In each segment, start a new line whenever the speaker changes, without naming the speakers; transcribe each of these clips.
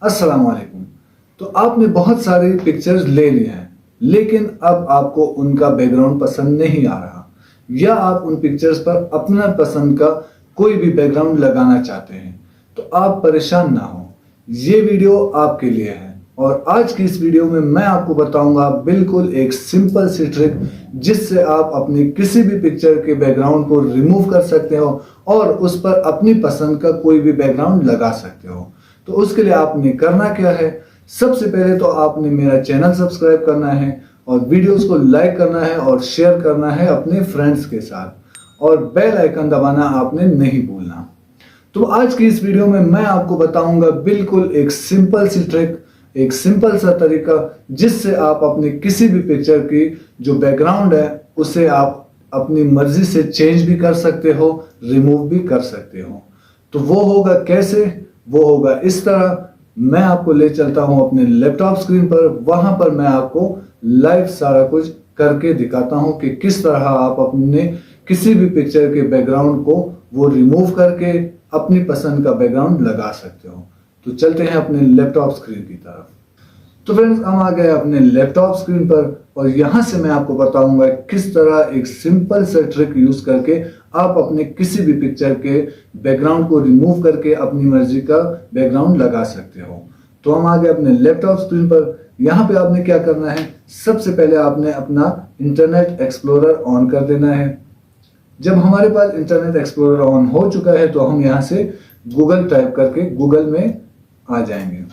अस्सलाम वालेकुम। तो आपने बहुत सारे पिक्चर्स ले लिए हैं, लेकिन अब आपको उनका बैकग्राउंड पसंद नहीं आ रहा, या आप उन पिक्चर्स पर अपना पसंद का कोई भी बैकग्राउंड लगाना चाहते हैं, तो आप परेशान ना हो। ये वीडियो आपके लिए है और आज की इस वीडियो में मैं आपको बताऊंगा बिल्कुल एक सिंपल सी ट्रिक जिससे आप अपनी किसी भी पिक्चर के बैकग्राउंड को रिमूव कर सकते हो और उस पर अपनी पसंद का कोई भी बैकग्राउंड लगा सकते हो। तो उसके लिए आपने करना क्या है, सबसे पहले तो आपने मेरा चैनल सब्सक्राइब करना है और वीडियोस को लाइक करना है और शेयर करना है अपने फ्रेंड्स के साथ, और बेल आइकन दबाना आपने नहीं भूलना। तो आज की इस वीडियो में मैं आपको बताऊंगा बिल्कुल एक सिंपल सी ट्रिक, एक सिंपल सा तरीका जिससे आप अपनी किसी भी पिक्चर की जो बैकग्राउंड है उसे आप अपनी मर्जी से चेंज भी कर सकते हो, रिमूव भी कर सकते हो। तो वो होगा कैसे? वो होगा इस तरह, मैं आपको ले चलता हूं अपने लैपटॉप स्क्रीन पर, वहां पर मैं आपको लाइव सारा कुछ करके दिखाता हूं कि किस तरह आप अपने किसी भी पिक्चर के बैकग्राउंड को वो रिमूव करके अपनी पसंद का बैकग्राउंड लगा सकते हो। तो चलते हैं अपने लैपटॉप स्क्रीन की तरफ। तो फ्रेंड्स, हम आ गए अपने लैपटॉप स्क्रीन पर और यहां से मैं आपको बताऊंगा किस तरह एक सिंपल सा ट्रिक यूज करके आप अपने किसी भी पिक्चर के बैकग्राउंड को रिमूव करके अपनी मर्जी का बैकग्राउंड लगा सकते हो। तो हम आ गए अपने लैपटॉप स्क्रीन पर। यहाँ पे आपने क्या करना है, सबसे पहले आपने अपना इंटरनेट एक्सप्लोरर ऑन कर देना है। जब हमारे पास इंटरनेट एक्सप्लोरर ऑन हो चुका है तो हम यहाँ से गूगल टाइप करके गूगल में आ जाएंगे।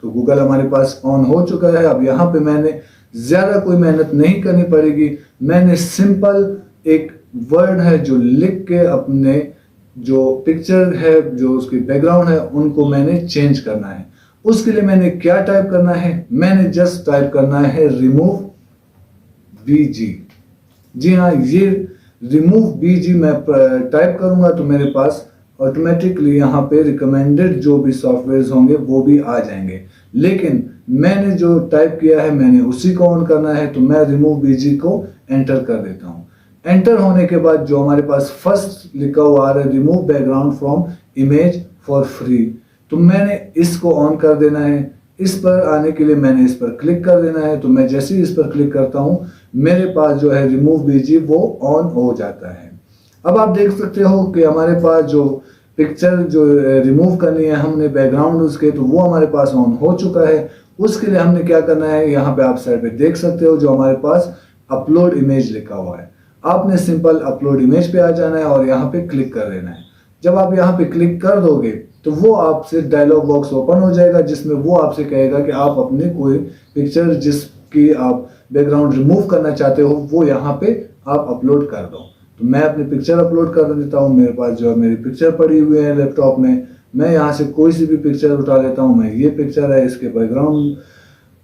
तो गूगल हमारे पास ऑन हो चुका है। अब यहाँ पे मैंने ज्यादा कोई मेहनत नहीं करनी पड़ेगी, मैंने सिंपल एक वर्ड है जो लिख के अपने जो पिक्चर है, जो उसकी बैकग्राउंड है, उनको मैंने चेंज करना है। उसके लिए मैंने क्या टाइप करना है, मैंने जस्ट टाइप करना है रिमूव बीजी। जी हाँ, ये रिमूव बीजी मैं टाइप करूंगा तो मेरे पास ऑटोमेटिकली यहाँ पे रिकमेंडेड जो भी सॉफ्टवेयर होंगे वो भी आ जाएंगे, लेकिन मैंने जो टाइप किया है मैंने उसी को ऑन करना है। तो मैं रिमूव बीजी को एंटर कर देता हूँ। एंटर होने के बाद जो हमारे पास फर्स्ट लिखा हुआ आ रहा है remove background from image for free, तो मैंने इसको ऑन कर देना है। इस पर आने के लिए मैंने इस पर क्लिक कर देना है। तो मैं जैसे ही इस पर क्लिक करता हूँ मेरे पास जो है रिमूव बीजी वो ऑन हो जाता है। अब आप देख सकते हो कि हमारे पास जो पिक्चर जो रिमूव करनी है हमने बैकग्राउंड उसके, तो वो हमारे पास ऑन हो चुका है। उसके लिए हमने क्या करना है, यहाँ पे आप साइड पे देख सकते हो जो हमारे पास अपलोड इमेज लिखा हुआ है। आपने सिंपल अपलोड इमेज पे आ जाना है और यहाँ पे क्लिक कर देना है। जब आप यहाँ पे क्लिक कर दोगे तो वो आपसे डायलॉग बॉक्स ओपन हो जाएगा जिसमें वो आपसे कहेगा कि आप अपने कोई पिक्चर जिसकी आप बैकग्राउंड रिमूव करना चाहते हो वो यहाँ पे आप अपलोड कर दो। तो मैं अपनी पिक्चर अपलोड कर देता हूँ। मेरे पास जो है मेरी पिक्चर पड़ी हुई है लैपटॉप में, मैं यहाँ से कोई सी भी पिक्चर उठा लेता हूँ। मैं ये पिक्चर है, इसके बैकग्राउंड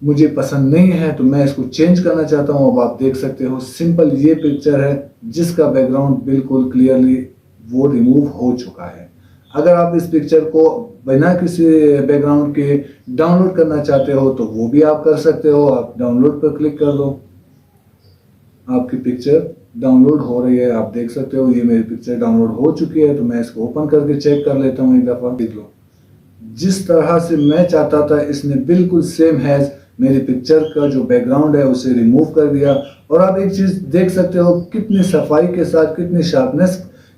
मुझे पसंद नहीं है तो मैं इसको चेंज करना चाहता हूँ। अब आप देख सकते हो सिंपल ये पिक्चर है जिसका बैकग्राउंड बिल्कुल क्लियरली वो रिमूव हो चुका है। अगर आप इस पिक्चर को बिना किसी बैकग्राउंड के डाउनलोड करना चाहते हो तो वो भी आप कर सकते हो। आप डाउनलोड पर क्लिक कर दो, आपकी पिक्चर डाउनलोड हो रही है। आप देख सकते हो ये मेरी पिक्चर डाउनलोड हो चुकी है। तो मैं इसको ओपन करके चेक कर लेता हूँ एक दफा। देख लो, जिस तरह से मैं चाहता था इसने बिल्कुल सेम हैज मेरी पिक्चर का जो बैकग्राउंड है उसे रिमूव कर दिया। और आप एक चीज देख सकते हो कितनी सफाई के साथ, कितनी शार्पनेस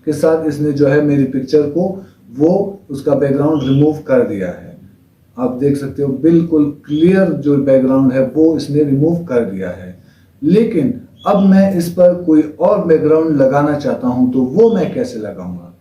के साथ इसने जो है मेरी पिक्चर को वो उसका बैकग्राउंड रिमूव कर दिया है। आप देख सकते हो बिल्कुल क्लियर जो बैकग्राउंड है वो इसने रिमूव कर दिया है। लेकिन अब मैं इस पर कोई और बैकग्राउंड लगाना चाहता हूं तो वो मैं कैसे लगाऊंगा?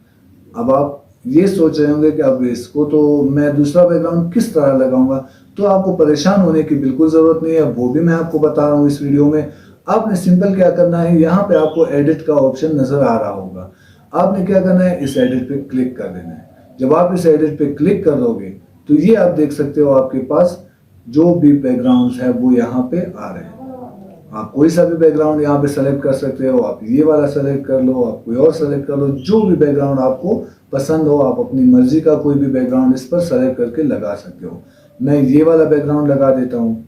अब आप ये सोच रहे होंगे कि अब इसको तो मैं दूसरा बैकग्राउंड किस तरह लगाऊंगा। तो आपको परेशान होने की बिल्कुल जरूरत नहीं है, वो भी मैं आपको बता रहा हूँ इस वीडियो में। आपने सिंपल क्या करना है, यहाँ पे आपको एडिट का ऑप्शन नजर आ रहा होगा। आपने क्या करना है, इस एडिट पे क्लिक कर देना है। जब आप इस एडिट पे क्लिक कर दोगे तो ये आप देख सकते हो आपके पास जो भी बैकग्राउंड है वो यहाँ पे आ रहे हैं। आप कोई सा भी बैकग्राउंड यहाँ पे सेलेक्ट कर सकते हो। आप ये वाला सेलेक्ट कर लो, आप कोई और सेलेक्ट कर लो, जो भी बैकग्राउंड आपको पसंद हो आप अपनी मर्जी का कोई भी बैकग्राउंड इस पर सेलेक्ट करके लगा सकते हो। मैं ये वाला बैकग्राउंड लगा देता हूँ।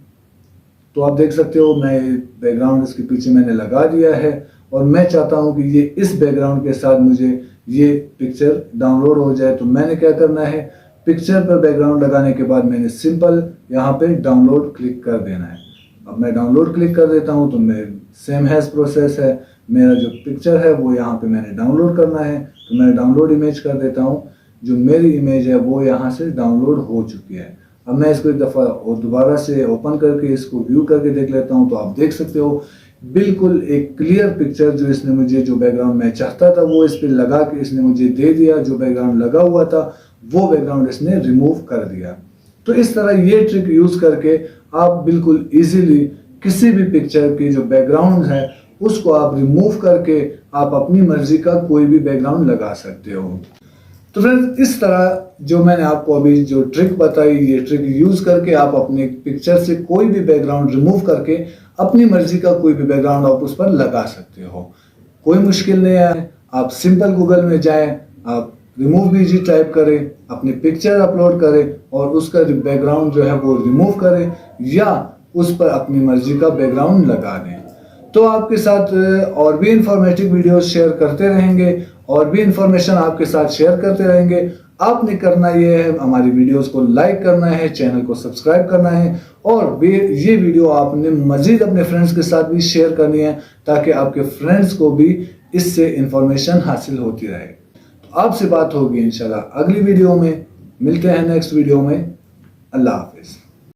तो आप देख सकते हो मैं बैकग्राउंड इसके पीछे मैंने लगा दिया है और मैं चाहता हूँ कि ये इस बैकग्राउंड के साथ मुझे ये पिक्चर डाउनलोड हो जाए। तो मैंने क्या करना है, पिक्चर पर बैकग्राउंड लगाने के बाद मैंने सिंपल यहाँ पे डाउनलोड क्लिक कर देना है। अब मैं डाउनलोड क्लिक कर देता हूँ तो मैं सेम हैज प्रोसेस है, मेरा जो पिक्चर है वो यहाँ पे मैंने डाउनलोड करना है, तो मैं डाउनलोड इमेज कर देता हूँ। जो मेरी इमेज है वो यहाँ से डाउनलोड हो चुकी है। अब मैं इसको एक दफ़ा और दोबारा से ओपन करके इसको व्यू करके देख लेता हूँ, तो आप देख सकते हो बिल्कुल एक क्लियर पिक्चर जो इसने मुझे, जो बैकग्राउंड मैं चाहता था वो इस पर लगा के इसने मुझे दे दिया। जो बैकग्राउंड लगा हुआ था वो बैकग्राउंड इसने रिमूव कर दिया। तो इस तरह ये ट्रिक यूज करके आप बिल्कुल इजीली किसी भी पिक्चर की जो बैकग्राउंड है उसको आप रिमूव करके आप अपनी मर्जी का कोई भी बैकग्राउंड लगा सकते हो। तो फ्रेंड्स, इस तरह जो मैंने आपको अभी जो ट्रिक बताई, ये ट्रिक यूज करके आप अपने पिक्चर से कोई भी बैकग्राउंड रिमूव करके अपनी मर्जी का कोई भी बैकग्राउंड आप उस पर लगा सकते हो। कोई मुश्किल नहीं है, आप सिंपल गूगल में जाएं, आप रिमूव बीजी टाइप करें, अपनी पिक्चर अपलोड करें और उसका बैकग्राउंड जो है वो रिमूव करें या उस पर अपनी मर्जी का बैकग्राउंड लगा दें। तो आपके साथ और भी इंफॉर्मेटिव वीडियोस शेयर करते रहेंगे और भी इंफॉर्मेशन आपके साथ शेयर करते रहेंगे। आपने करना ये है, हमारी वीडियोस को लाइक करना है, चैनल को सब्सक्राइब करना है और ये वीडियो आपने मजीद अपने फ्रेंड्स के साथ भी शेयर करनी है ताकि आपके फ्रेंड्स को भी इससे इंफॉर्मेशन हासिल होती रहे। तो आपसे बात होगी इंशाल्लाह अगली वीडियो में। मिलते हैं नेक्स्ट वीडियो में। अल्लाह हाफिज।